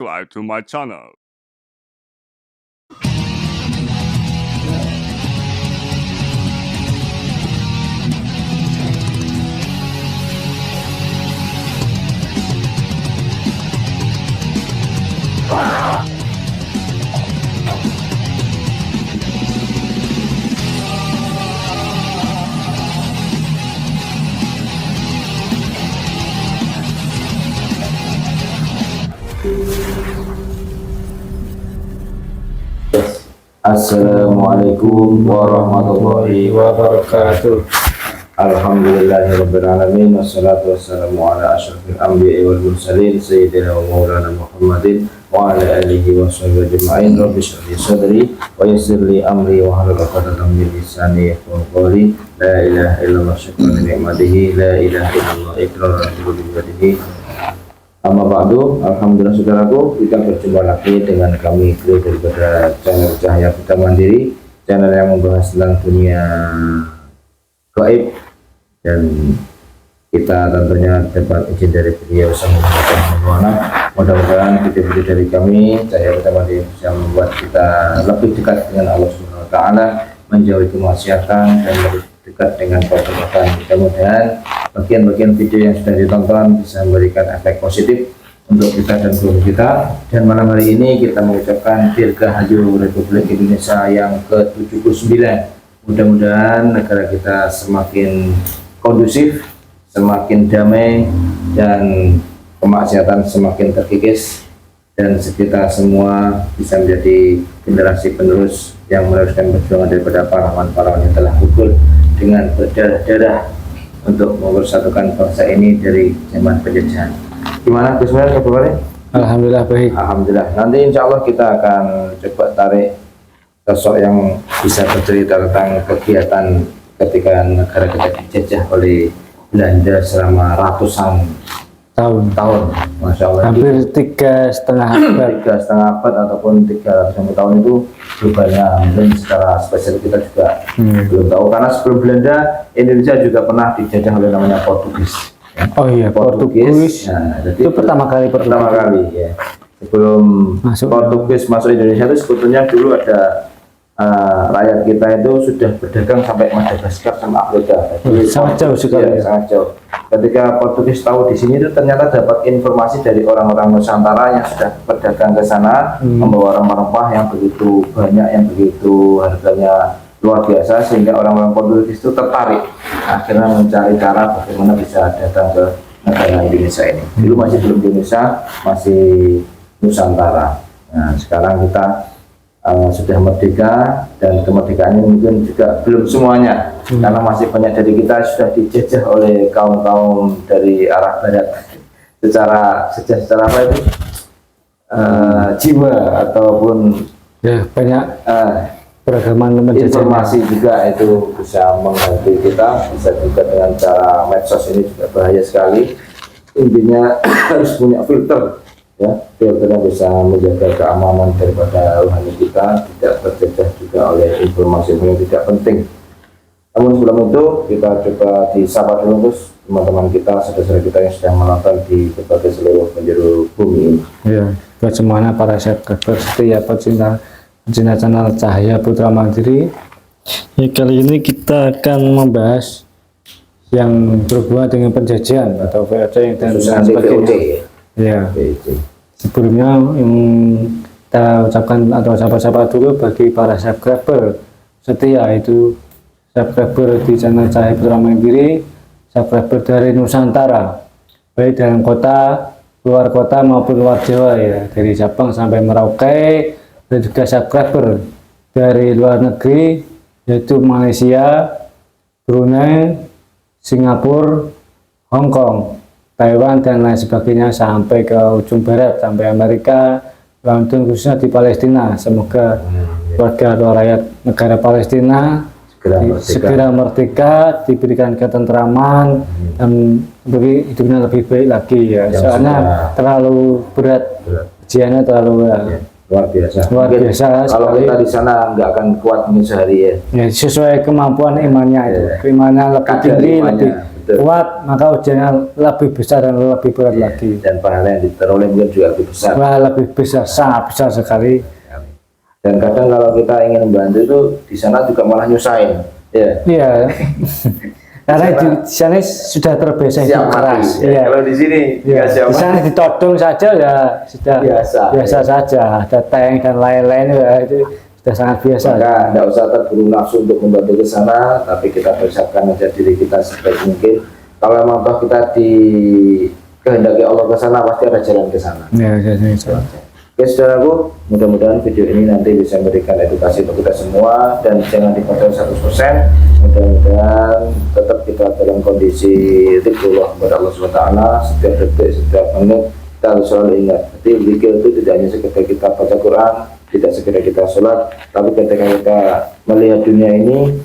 subscribe to my channel. Assalamualaikum warahmatullahi wabarakatuh. Alhamdulillahirabbil alamin wassalatu wassalamu ala asyrafil anbiya'i wal mursalin sayyidina wa maulana Muhammadin wa ala alihi wa sahbihi ajma'in. Rabbi shrah li sadri wa yassir li amri wa hlul 'uqdatam min lisani yafqahu qawli. La ilaha illallah syukran li ni'matihi, la ilaha illallah iqraran bi ibadihi. Amma ba'du, alhamdulillah saudaraku, kita berjumpa lagi dengan kami kru daripada channel Cahaya Putra Mandiri, channel yang membahas tentang dunia gaib, dan kita tentunya dapat izin dari beliau Sang Maha. Mudah-mudahan video-video dari kami Cahaya Putra Mandiri bisa membuat kita lebih dekat dengan Allah Subhanahu wa Ta'ala, menjauhi kemaksiatan dan lebih dekat dengan ketaatan. Mudah-mudahan bagian-bagian video yang sudah ditonton bisa memberikan efek positif untuk kita dan keluarga kita. Dan malam hari ini kita mengucapkan Dirgahayu Republik Indonesia yang ke-79. Mudah-mudahan negara kita semakin kondusif, semakin damai, dan kemaksiatan semakin terkikis, dan kita semua bisa menjadi generasi penerus yang meneruskan perjuangan daripada pahlawan-pahlawan yang telah gugur dengan berdarah-darah untuk mempersatukan bangsa ini dari zaman penjajahan. Gimana Gus Mel kabarnya? Alhamdulillah baik. Alhamdulillah. Nanti insya Allah kita akan coba tarik sosok yang bisa bercerita tentang kegiatan ketika negara kita dijajah oleh Belanda selama ratusan tahun. Masya Allah. Hampir 3,5 abad ataupun 350 tahun itu perubahannya. Mungkin secara spesial kita juga belum tahu, karena sebelum Belanda Indonesia juga pernah dijajah oleh namanya Portugis. Oh iya, Portugis. Nah, jadi itu pertama kali ya. Sebelum Portugis masuk Indonesia itu sebetulnya dulu ada rakyat kita itu sudah berdagang sampai Madagaskar sama Afrika. Jadi sangat jauh sekali. Ya, sangat jauh. Ketika Portugis tahu di sini itu ternyata dapat informasi dari orang-orang Nusantara yang sudah berdagang ke sana, membawa rempah-rempah yang begitu banyak, yang begitu harganya luar biasa, sehingga orang-orang Portugis itu tertarik, akhirnya mencari cara bagaimana bisa datang ke negara Indonesia ini. Dulu masih belum Indonesia, masih Nusantara. Nah, sekarang kita sudah merdeka, dan kemerdekaannya mungkin juga belum semuanya, karena masih banyak dari kita sudah dijajah oleh kaum-kaum dari arah barat secara apa itu jiwa ataupun ya banyak beragaman informasi juga itu bisa mengerti kita, bisa juga dengan cara medsos ini juga bahaya sekali. Intinya harus punya filter, ya, filter yang bisa menjaga keamanan daripada rohani kita, tidak terjejah juga oleh informasi yang tidak penting. Namun sebelum itu kita coba disapa dulu terus teman-teman kita, saudara-saudara kita yang sedang menonton di berbagai seluruh penjuru bumi ini. Ya, buat semuanya para subscriber setia pecinta channel Cahaya Putra Mandiri. Ya, kali ini kita akan membahas yang berhubungan dengan penjajahan atau VOC dan sebagainya. Ya. Sebelumnya yang kita ucapkan atau sapa-sapa dulu bagi para subscriber setia, itu subscriber di channel Cahaya Putra Mandiri, subscriber dari Nusantara, baik dalam kota, luar kota maupun luar Jawa, ya, dari Sabang sampai Merauke, dan juga subscriber dari luar negeri yaitu Malaysia, Brunei, Singapura, Hong Kong, Taiwan, dan lain sebagainya sampai ke ujung barat, sampai Amerika, London, khususnya di Palestina. Semoga warga atau rakyat negara Palestina segera merdeka, diberikan ketentraman, dan hidupnya lebih baik lagi, ya. Soalnya terlalu berat, ujiannya terlalu luar biasa. Kalau sekali. kita di sana nggak akan kuat ini sehari, ya. Ya, sesuai kemampuan imannya itu. Imannya lebih tinggi, lebih kuat, maka ujiannya lebih besar dan lebih berat lagi. Dan pahala yang diperoleh mungkin juga lebih besar. Wah, lebih besar, sangat besar sekali. Dan kadang kalau kita ingin membantu itu di sana juga malah nyusahin. Ya. Iya. Karena di sana sudah terbiasa hidup keras. Ya. Kalau di sini ya. Di sana ditodong saja ya sudah biasa saja. Ada tank dan lain-lain ya itu sudah sangat biasa. Maka tidak usah terburu nafsu untuk membantu ke sana, tapi kita persiapkan aja diri kita sebaik mungkin. Kalau memang kita kehendaki Allah ke sana, pasti ada jalan ke sana. Ya. Oke, saudaraku, mudah-mudahan video ini nanti bisa memberikan edukasi untuk kita semua dan jangan dipotong 100%. Mudah-mudahan tetap kita dalam kondisi zikrullah kepada Allah SWT setiap detik, setiap menit. Kita harus selalu ingat, jadi zikir itu tidak hanya sekedar kita baca Quran, tidak sekedar kita sholat, tapi ketika kita melihat dunia ini,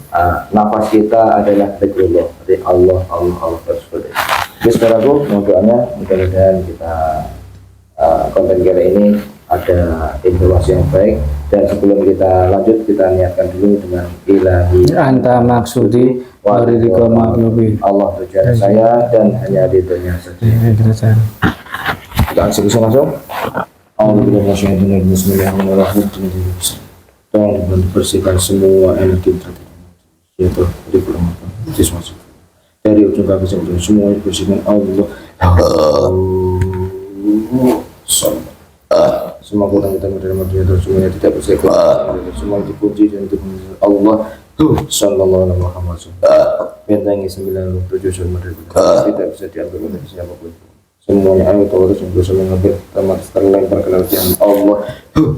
nafas kita adalah zikrullah. Jadi Allah terus seperti itu. Jadi saudaraku, doanya mudah-mudahan kita konten kali ini ada informasi yang baik, dan sebelum kita lanjut kita niatkan dulu dengan ilahi anta maksudi waridiko maklubi Allah tujuan saya dan hanya ridhonya saja. Kita langsung Bismillahirrahmanirrahim. Tolong dibantu bersihkan semua energi yaitu di permukaan dari ujung kaki sampai semuanya bersihkan Allah. Semua kurang kita menerima dunia terus semuanya tidak bisa semua dipuji dan dipuji Allah. Sallallahu alaihi wasallam. Bentengi 97 sumber tidak bisa diambil oleh siapapun. Semuanya ayat Allah yang bisa mengambil tamat terlempar ke laut yang Allah.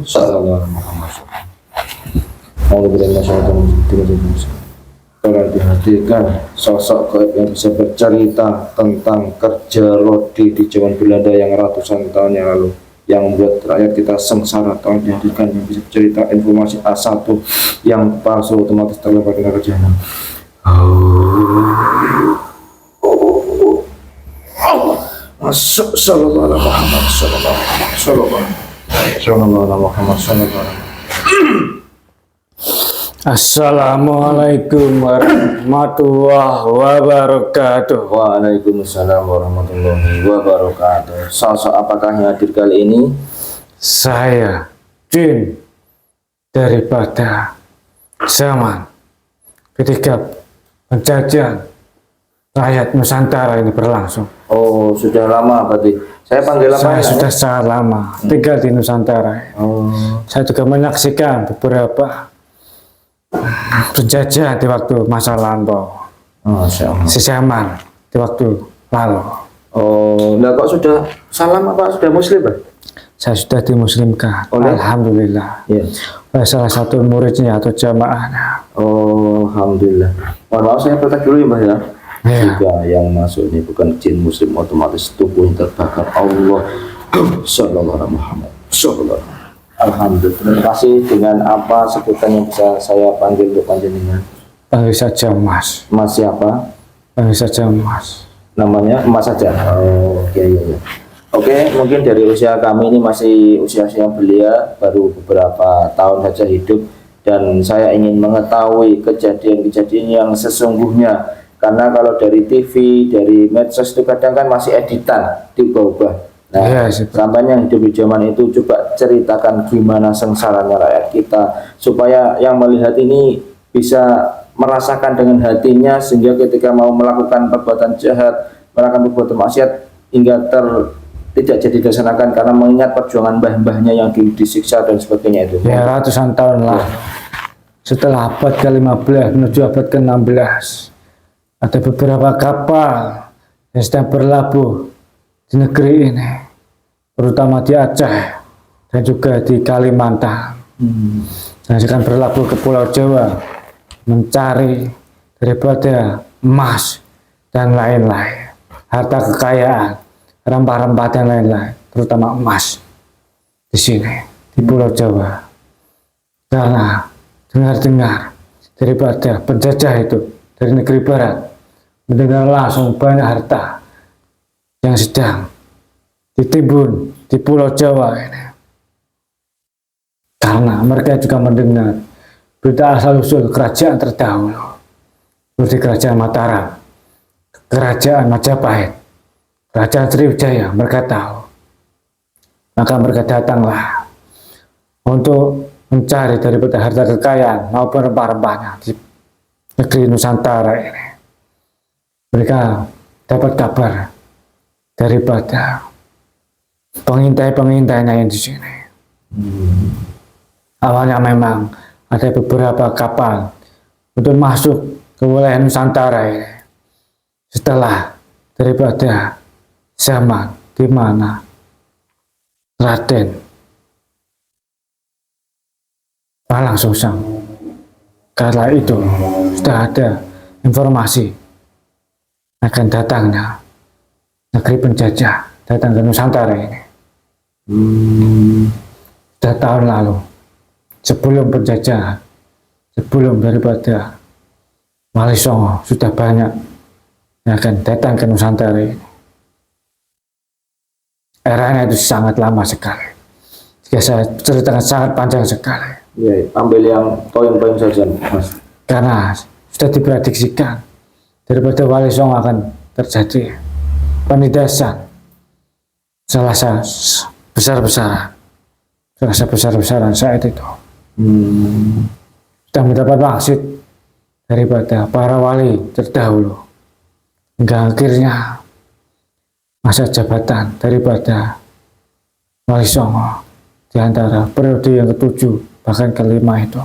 Sallallahu alaihi wasallam. Allah beri masyarakat yang tolong dihadirkan sosok gaib yang bisa bercerita tentang kerja Rodi di zaman Belanda yang ratusan tahun yang lalu, yang membuat rakyat kita sengsara. Tolong dihadirkan yang bisa bercerita informasi A1 yang palsu otomatis terlempar ke neraka jahanam. Sallallahu alaihi Muhammad sallallahu. Assalamualaikum warahmatullahi wabarakatuh. Waalaikumsalam warahmatullahi wabarakatuh. Sosok apakah yang hadir kali ini? Saya Jin daripada zaman ketika penjajahan rakyat Nusantara ini berlangsung. Oh, sudah lama berarti. Saya panggil apa? Saya sudah sangat lama tinggal di Nusantara. Saya juga menyaksikan beberapa penjajahan di waktu masa lampau, sejaman di waktu lalu. Oh, nah kok sudah salam apa sudah muslim, Pak? Saya sudah dimuslimkan, alhamdulillah. Ya. Oleh salah satu muridnya atau jamaahnya. Oh, alhamdulillah. Mohon maaf saya protek dulu ya, Mbak ya. Jika yang masuk ini bukan jin muslim, otomatis tubuhnya terbakar. Allah sallallahu alaihi Muhammad sallallahu alaihi. Alhamdulillah. Terima kasih. Dengan apa sebutan yang bisa saya panggil untuk panjenengan? Panggil saja Mas. Mas siapa? Panggil saja Mas. Namanya Mas saja. Oh, iya. Oke, mungkin dari usia kami ini masih usia yang belia, baru beberapa tahun saja hidup, dan saya ingin mengetahui kejadian-kejadian yang sesungguhnya. Karena kalau dari TV, dari medsos itu kadang kan masih editan, diubah-ubah. Nah, sampai yang hidup di zaman itu coba ceritakan gimana sengsaranya rakyat kita, supaya yang melihat ini bisa merasakan dengan hatinya, sehingga ketika mau melakukan perbuatan jahat, melakukan perbuatan maksiat, hingga tidak jadi dilaksanakan karena mengingat perjuangan mbah-mbahnya yang disiksa dan sebagainya itu. Ya, ratusan tahun lah. Setelah abad ke-15 menuju abad ke-16, ada beberapa kapal yang sedang berlabuh di negeri ini, terutama di Aceh dan juga di Kalimantan. Dan akan berlabuh ke Pulau Jawa mencari daripada emas dan lain-lain, harta kekayaan, rempah-rempah dan lain-lain, terutama emas di sini di Pulau Jawa. Karena dengar-dengar daripada penjajah itu dari negeri barat mendengar langsung banyak harta yang sedang ditimbun di Pulau Jawa ini. Karena mereka juga mendengar berita asal-usul kerajaan terdahulu seperti kerajaan Mataram, kerajaan Majapahit, kerajaan Sriwijaya, mereka tahu. Maka mereka datanglah untuk mencari daripada harta kekayaan maupun rempah-rempahnya di negeri Nusantara ini. Mereka dapat kabar daripada pengintai-pengintainya yang di sini. Awalnya memang ada beberapa kapal untuk masuk ke wilayah Nusantara ini. Setelah daripada zaman di mana Raden Malang Sungsang, kala itu sudah ada informasi akan datangnya negeri penjajah datang ke Nusantara ini. Sudah tahun lalu, sebelum penjajahan, sebelum daripada Wali Songo, sudah banyak yang akan datang ke Nusantara ini. Eranya itu sangat lama sekali. Jika saya ceritakan sangat panjang sekali. Ya, ambil yang poin-poin saja, Mas. Karena sudah diprediksikan daripada Wali Songo akan terjadi penindasan salah besar-besaran saat itu. Sudah mendapat wangsit daripada para wali terdahulu hingga akhirnya masa jabatan daripada Wali Songo di antara periode yang ke-7 bahkan ke-5 itu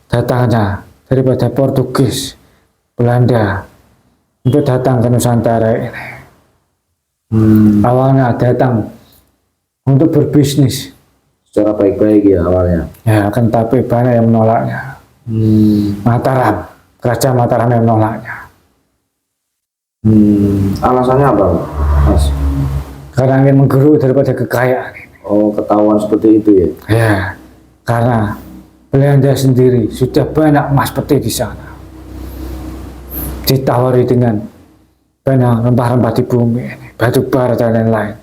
datangnya daripada Portugis, Belanda untuk datang ke Nusantara ini. Awalnya datang untuk berbisnis Secara baik-baik ya awalnya. ya, akan tapi banyak yang menolaknya. Mataram, kerajaan Mataram yang menolaknya. Alasannya apa, Mas? Karena ingin menggeruk daripada kekayaan ini. Oh, ketahuan seperti itu ya? Ya, karena Belanda sendiri sudah banyak emas peti di sana. Ditawari dengan banyak rempah-rempah di bumi ini, batu bara dan lain-lain.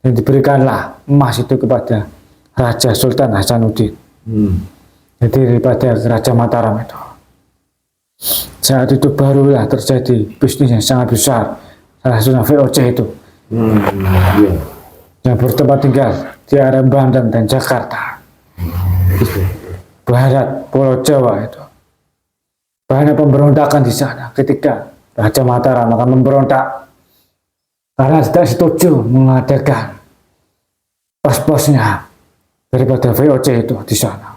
Dan diberikanlah emas itu kepada Raja Sultan Hasanuddin. Jadi daripada Raja Mataram itu. Saat itu barulah terjadi bisnis yang sangat besar. Salah satunya VOC itu. Iya. Yang bertempat tinggal di area Banten dan Jakarta. Barat Pulau Jawa itu. Banyak pemberontakan di sana ketika Raja Mataram akan memberontak karena tidak setuju mengadakan pos-posnya daripada VOC itu di sana.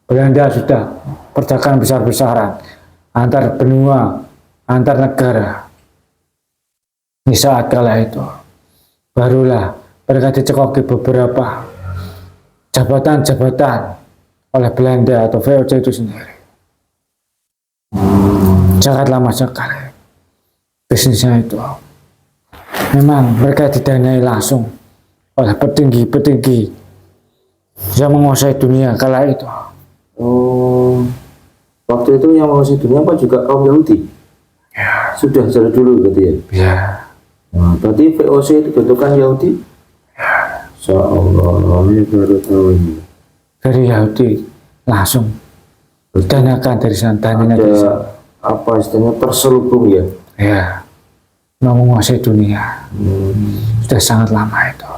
Belanda sudah perdagangan besar-besaran antar benua, antar negara. Di saat kala itu barulah mereka dicekoki beberapa jabatan-jabatan oleh Belanda atau VOC itu sendiri. Sangat lama sekali bisnisnya itu. Memang mereka didanai langsung oleh petinggi-petinggi yang menguasai dunia kala itu. Oh, waktu itu yang menguasai dunia apa juga kaum Yahudi? Ya. Sudah dari dulu berarti ya? Ya. Nah, berarti VOC itu bentukan Yahudi? Ya. Insyaallah, ini baru tahu ini. Dari Yahudi langsung danakan dari sana, dananya dari sana. Ada apa istilahnya terselubung ya? Ya, mau menguasai dunia. Sudah sangat lama itu.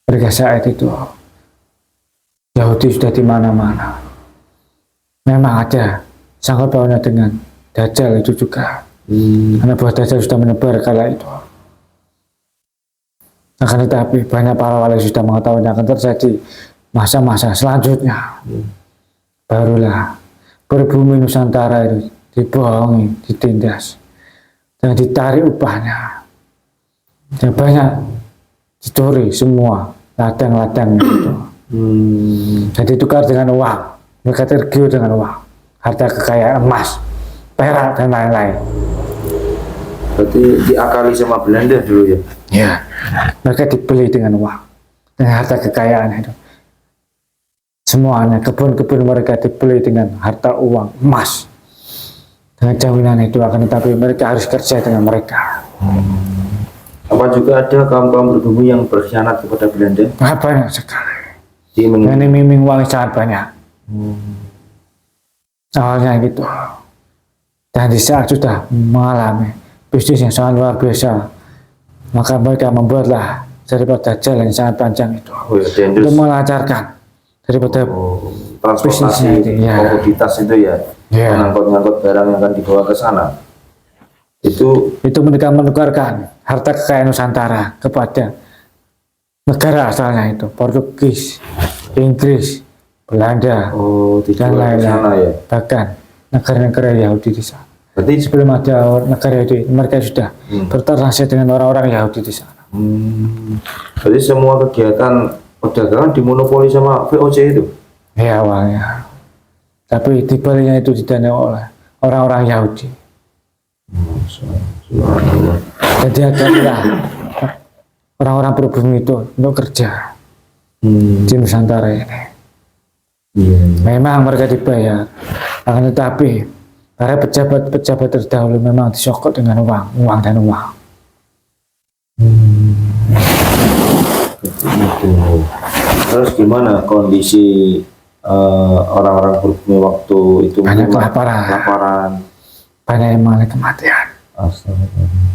Mereka saat itu Yahudi sudah di mana-mana. Memang ada sangkut pautnya dengan Dajjal itu juga. Karena buah Dajjal sudah menyebar kala itu. Akan tetapi banyak para wali sudah mengetahui yang akan terjadi masa-masa selanjutnya. Barulah berbumi Nusantara itu dibohongi, ditindas, dan ditarik upahnya. Dan banyak dicuri semua ladang-ladang itu. Jadi tukar dengan uang, mereka tergiur dengan uang, harta kekayaan emas, perak dan lain-lain. Berarti diakali sama Belanda dulu ya? Ya, mereka dibeli dengan uang, dengan harta kekayaan itu. Semuanya kebun-kebun mereka dibeli dengan harta uang emas. Dengan jaminan itu akan tetapi mereka harus kerja dengan mereka. Apa juga ada kaum-kaum berbumi yang berkhianat kepada Belanda? Banyak sekali. Di Yang iming uang sangat banyak. Awalnya gitu. Dan di saat sudah mengalami bisnis yang sangat luar biasa. Maka mereka membuatlah daripada jalan yang sangat panjang itu Oh ya, untuk melancarkan daripada transportasi bisnisnya itu, ya. komoditas itu ya, Ya. mengangkut-ngangkut barang yang akan dibawa ke sana. Itu mereka menukarkan harta kekayaan Nusantara kepada negara asalnya itu Portugis, Inggris, Belanda, dan dijual ke sana ya. lain-lain. Bahkan negara-negara Yahudi di sana. Berarti Sebelum ada negara Yahudi, mereka sudah bertransaksi dengan orang-orang Yahudi di sana. Berarti semua kegiatan perdagangan dimonopoli sama VOC itu. Ya awalnya. Tapi di baliknya itu didanai oleh orang-orang Yahudi. Dan dia adalah orang-orang pribumi itu untuk kerja di Nusantara ini. Memang mereka dibayar, akan tetapi para pejabat-pejabat terdahulu memang disokot dengan uang dan uang. Terus gimana kondisi orang-orang pribumi waktu itu? Banyak kelaparan, banyak yang mengalami kematian. Astaga,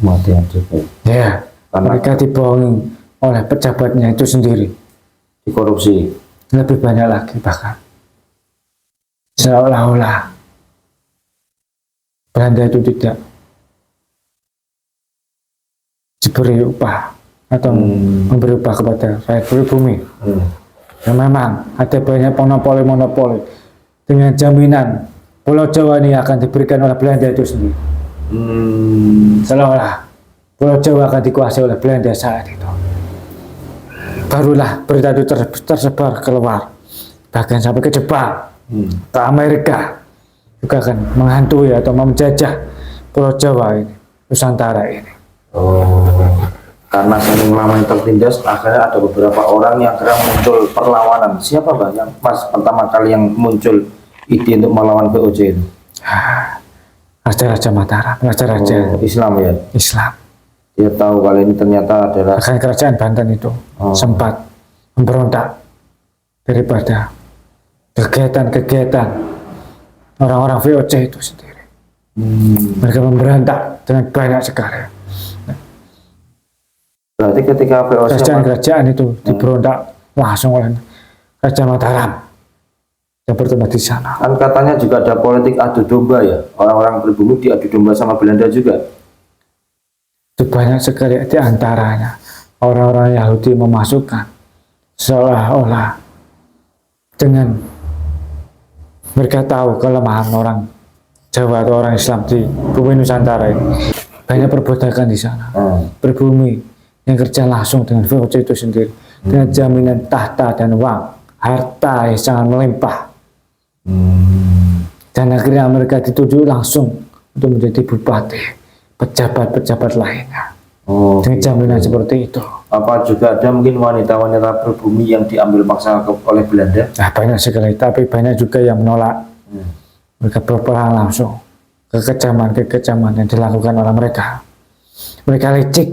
kematian juga. Ya, mereka dibohongi oleh pejabatnya itu sendiri. Dikorupsi. Lebih banyak lagi bahkan. Seolah-olah Belanda itu tidak diberi upah atau memberi upah kepada rakyat pribumi. Yang memang ada banyak monopoli dengan jaminan Pulau Jawa ini akan diberikan oleh Belanda itu sendiri. Seolah-olah Pulau Jawa akan dikuasai oleh Belanda saat itu. Barulah berita itu tersebar keluar, bahkan sampai ke Jepang, ke Amerika, juga akan menghantui atau menjajah Pulau Jawa ini, Nusantara ini. Karena saking lamanya tertindas, akhirnya ada beberapa orang yang akhirnya muncul perlawanan. Siapa Bang yang pas pertama kali yang muncul ide untuk melawan VOC itu? Raja-Raja Mataram, Raja-Raja Islam ya? Islam. Dia tahu kali ini ternyata adalah Bahkan kerajaan Banten itu sempat memberontak daripada kegiatan-kegiatan orang-orang VOC itu sendiri. Mereka memberontak dengan banyak sekali. berarti ketika VOC Kerajaan-kerajaan itu diberontak langsung oleh Raja Mataram yang bertempat di sana. kan katanya juga ada politik adu domba ya, orang-orang pribumi diadu domba sama Belanda juga. Itu banyak sekali di antaranya orang-orang Yahudi memasukkan seolah-olah dengan mereka tahu kelemahan orang Jawa atau orang Islam di bumi Nusantara ini. Banyak perbudakan di sana. Pribumi yang kerja langsung dengan VOC itu sendiri dengan jaminan tahta dan uang, harta yang sangat melimpah. Dan akhirnya mereka dituju langsung untuk menjadi bupati, pejabat-pejabat lainnya. Dengan jaminan seperti itu. Apa juga ada mungkin wanita-wanita pribumi yang diambil paksa oleh Belanda? Nah, banyak sekali, tapi banyak juga yang menolak. Mereka berperang langsung ke kekejaman yang dilakukan oleh mereka. Mereka licik.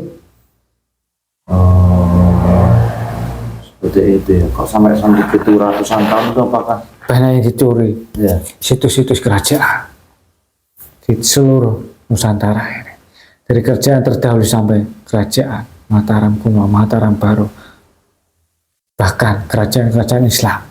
Seperti itu ya. Kok sampai itu ratusan tahun itu apakah? Banyak yang dicuri. Ya. Situs-situs kerajaan di seluruh Nusantara ini. Dari kerajaan terdahulu sampai kerajaan Mataram kuno, Mataram baru, bahkan kerajaan-kerajaan Islam.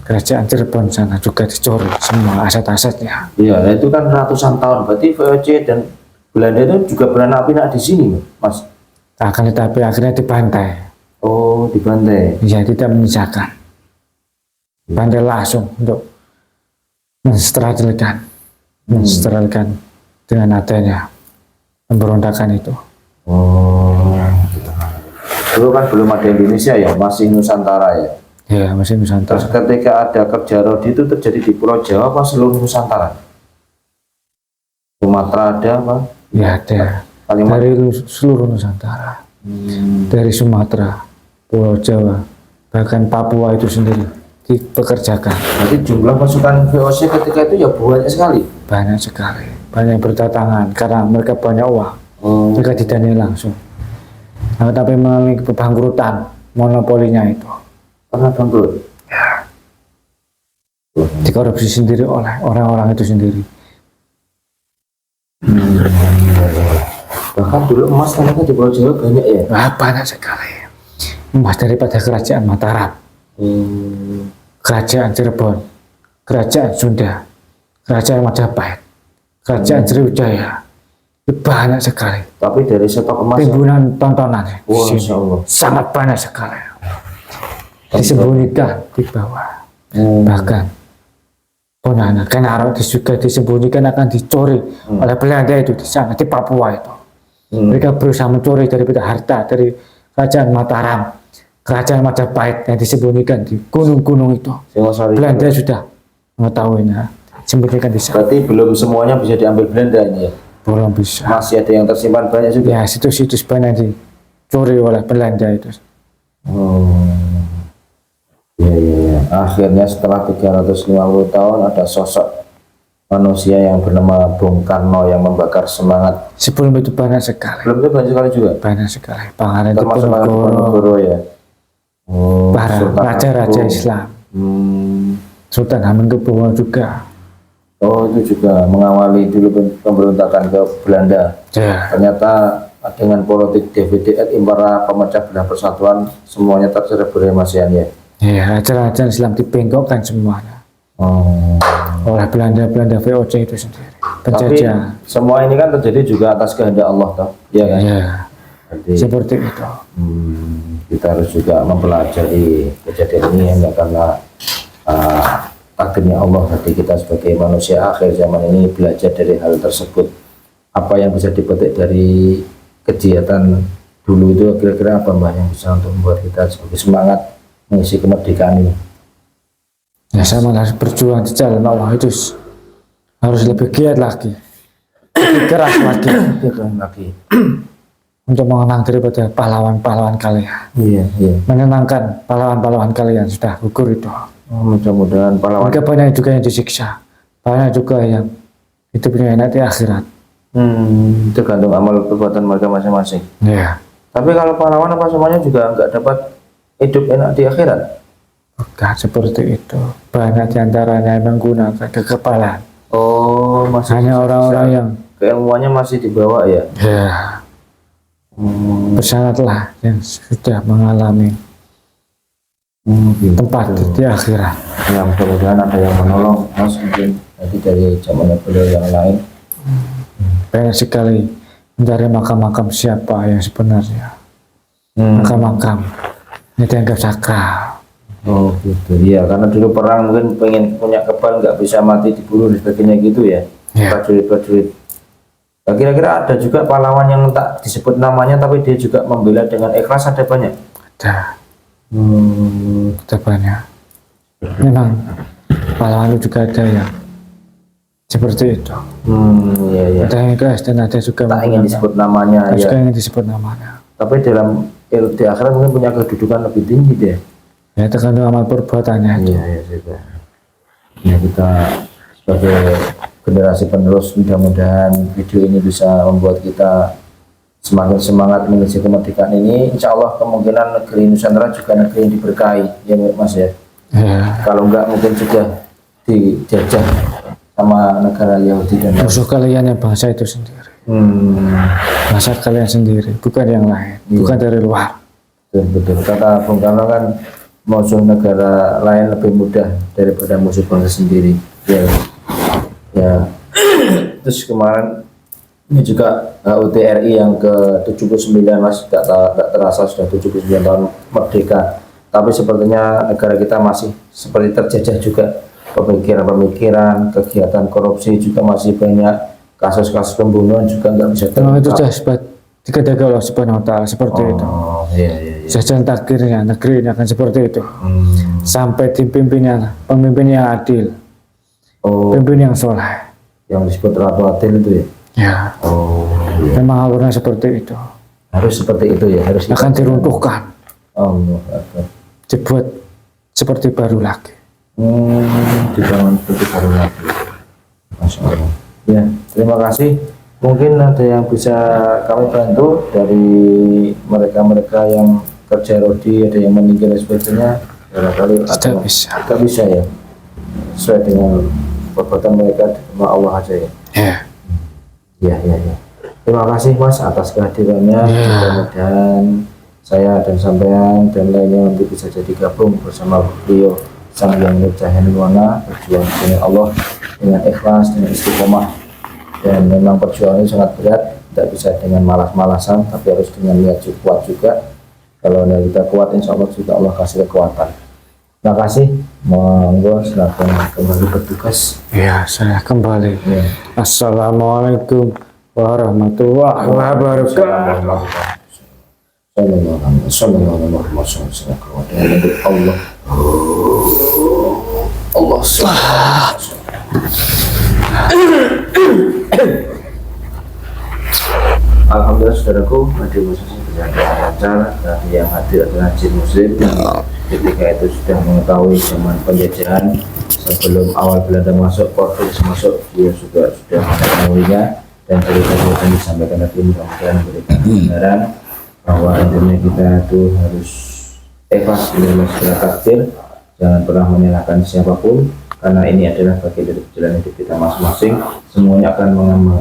Kerajaan Cirebon sana juga dicuri semua aset-asetnya. Iya, itu kan ratusan tahun. Berarti VOC dan Belanda itu juga beranak pinak di sini, Mas. Akan tetapi akhirnya dibantai. Oh, dibantai. Ya, tidak menyisakan. Bantai langsung untuk mensterilkan dengan adanya pemberontakan itu. Dulu kan belum ada Indonesia ya, masih Nusantara ya. Ya, masih Nusantara. Terus ketika ada kerja rodi itu terjadi di Pulau Jawa apa seluruh Nusantara? Sumatera ada apa? Ya, ada. Dari seluruh Nusantara. Dari Sumatera, Pulau Jawa, bahkan Papua itu sendiri dipekerjakan. Berarti jumlah pasukan VOC ketika itu ya banyak sekali. Banyak sekali. Banyak yang berdatangan karena mereka banyak uang. Mereka didanai langsung. Nah, tapi mengalami kebangkrutan monopolinya itu. Karena bangkrut. Ya. Dikorupsi sendiri oleh orang-orang itu sendiri. Bahkan dulu emas ternyata di Pulau Jawa banyak ya. Banyak sekali. Emas daripada kerajaan Mataram, kerajaan Cirebon, kerajaan Sunda, kerajaan Majapahit, kerajaan Sriwijaya. Banyak sekali. Tapi dari stok emas Timbunan tontonan di wah, sini Masya Allah. sangat banyak sekali. Disembunyikan di bawah. Bahkan Ponana Kenaro juga disembunyikan akan dicuri oleh Belanda itu di sana di Papua itu. Mereka berusaha mencuri daripada harta dari kerajaan Mataram, kerajaan Majapahit yang disembunyikan di gunung-gunung itu. Singosari. Belanda sudah mengetahuinya, sembunyikan di sana. Berarti belum semuanya bisa diambil Belanda ini ya. Belum bisa. Masih ada yang tersimpan banyak juga. Ya, situs-situs banyak dicuri oleh Belanda itu. Oh. Ya. Akhirnya setelah 350 tahun ada sosok manusia yang bernama Bung Karno yang membakar semangat. Sebelum itu banyak sekali. Belum itu banyak sekali juga. Banyak sekali. Pangeran Termasuk Diponegoro ya. Oh, para Sultan raja-raja Agung. Islam. Hmm. Sultan Hamengkubuwono juga. Oh, itu juga mengawali dulu pemberontakan ke Belanda. Ya. Ternyata dengan politik DVD Impera pemecah belah persatuan semuanya tercerai Mas Yan ya. Ya, raja-raja Islam dibengkokkan semuanya Oh. oleh Belanda VOC itu sendiri. Tapi Penjajah. semua ini kan terjadi juga atas kehendak Allah toh, ya kan? Ya, Jadi, seperti itu. kita harus juga mempelajari kejadian ini hanya karena takdirnya Allah. Jadi kita sebagai manusia akhir zaman ini belajar dari hal tersebut. Apa yang bisa dipetik dari kegiatan dulu itu kira-kira apa Mbak yang bisa untuk membuat kita sebagai semangat mengisi kemerdekaan ini? Ya, sama harus berjuang di jalan Allah itu harus lebih giat lagi, lebih keras lagi Lagi. untuk mengenang daripada pahlawan-pahlawan kalian, Iya. menenangkan pahlawan-pahlawan kalian sudah gugur itu. Oh, mudah-mudahan pahlawan. Mereka banyak juga yang disiksa, banyak juga yang hidupnya enak di akhirat. Tergantung amal perbuatan mereka masing-masing. Ya, Tapi kalau pahlawan apa semuanya juga nggak dapat hidup enak di akhirat? bukan seperti itu. Banyak diantaranya yang menggunakan kekebalan. Oh, masih Hanya orang-orang yang keilmuannya masih dibawa ya. Bersyaratlah yang sudah mengalami Gitu. tempat di akhirat. Ya, mudah-mudahan ada yang menolong Mas mungkin nanti dari zamannya beliau yang lain. Banyak sekali mencari makam-makam siapa yang sebenarnya. Makam-makam yang dianggap sakral. Oh gitu. Iya, karena dulu perang mungkin pengen punya kebal nggak bisa mati dibunuh dan sebagainya gitu ya. Ya. Prajurit-prajurit. Nah, kira-kira ada juga pahlawan yang tak disebut namanya tapi dia juga membela dengan ikhlas, ada banyak. Ada banyak. Memang pahlawan itu juga ada yang seperti itu. Iya. Ada yang ikhlas dan ada juga Tak ingin disebut namanya ada juga ya. yang disebut namanya. Tapi di akhirat mungkin punya kedudukan lebih tinggi deh. Ya, tergantung amal perbuatannya itu. Iya juga. Ya, kita sebagai generasi penerus mudah-mudahan video ini bisa membuat kita semakin semangat mengisi kemerdekaan ini. Insya Allah kemungkinan negeri Nusantara juga negeri yang diberkahi ya Mas ya. Ya. Kalau enggak mungkin sudah dijajah sama negara Yahudi dan Musuh kalian yang bangsa itu sendiri. Bangsa kalian sendiri, bukan yang lain, bukan dari luar. betul. Kata Bung Karno kan musuh negara lain lebih mudah daripada musuh bangsa sendiri. Ya. Terus kemarin ini juga HUT RI yang ke-79 Mas, tak terasa sudah 79 tahun merdeka. Tapi sepertinya negara kita masih seperti terjajah juga. Pemikiran-pemikiran, kegiatan korupsi juga masih banyak. Kasus-kasus pembunuhan juga nggak bisa Memang itu sudah sebab dikatakan Allah Subhanahu wa Ta'ala seperti itu. Iya. Jajan takdirnya negeri ini akan seperti itu. Sampai dipimpinnya pemimpin yang adil, pemimpin yang soleh. Yang disebut Ratu Adil itu ya? Ya. Iya. Memang alurnya seperti itu. Harus seperti itu ya, harus Akan diruntuhkan, Akbar. dibuat seperti baru lagi. Dibangun seperti baru lagi. Masya Allah. Ya, terima kasih. Mungkin ada yang bisa kami bantu dari mereka-mereka yang kerja rodi, ada yang meninggal dan sebagainya. Barangkali Tidak bisa. Tidak bisa ya. Sesuai dengan perbuatan mereka sama Allah aja ya. Ya. Ya, ya, ya. Terima kasih Mas atas kehadirannya. Mudah-mudahan saya dan sampean dan lainnya nanti bisa jadi gabung bersama beliau Sang Hyang Cahaya Nirwana, berjuang dengan Allah dengan ikhlas, dengan istiqomah. Dan memang perjuangan ini sangat berat, tidak bisa dengan malas-malasan, tapi harus dengan niat kuat juga. Kalau niat kita kuat, insya Allah juga Allah kasih kekuatan. Terima kasih. Monggo silakan kembali bertugas. Ya, saya kembali. Ya. Assalamualaikum warahmatullahi wabarakatuh. Allah. Allah. Alhamdulillah saudaraku, hadir khususnya kesehatan acara tadi yang hadir adalah jin muslim yang ketika itu sudah mengetahui zaman penjajahan sebelum awal Belanda masuk, Portugis masuk, dia sudah mengetahuinya dan cerita yang disampaikan tadi mudah-mudahan memberikan kebenaran bahwa intinya kita itu harus ikhlas menerima segala takdir, jangan pernah menyalahkan siapapun karena ini adalah bagian dari perjalanan hidup kita masing-masing. Semuanya akan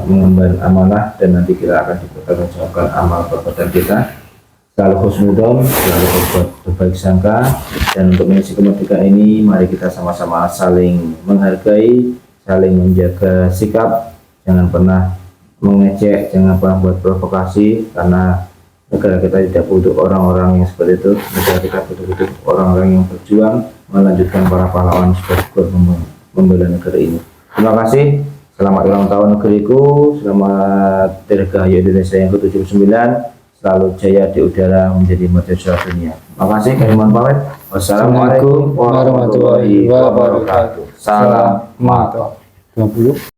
mengemban amanah dan nanti kita akan dipertanggungjawabkan amal perbuatan kita. Selalu husnudon, selalu berbaik sangka, dan untuk mengisi kemerdekaan ini mari kita sama-sama saling menghargai, saling menjaga sikap, jangan pernah mengejek, jangan pernah buat provokasi, karena negara kita tidak butuh orang-orang yang seperti itu. Negara kita butuh orang-orang yang berjuang melanjutkan para pahlawan sebagai membela negara ini. Terima kasih. Selamat ulang tahun negeriku. Selamat Dirgahayu Indonesia yang ke-79. Selalu jaya di udara menjadi mercusuar dunia. Terima kasih. Kami mohon pamit. Wassalamualaikum warahmatullahi wabarakatuh. Salam Mato 20.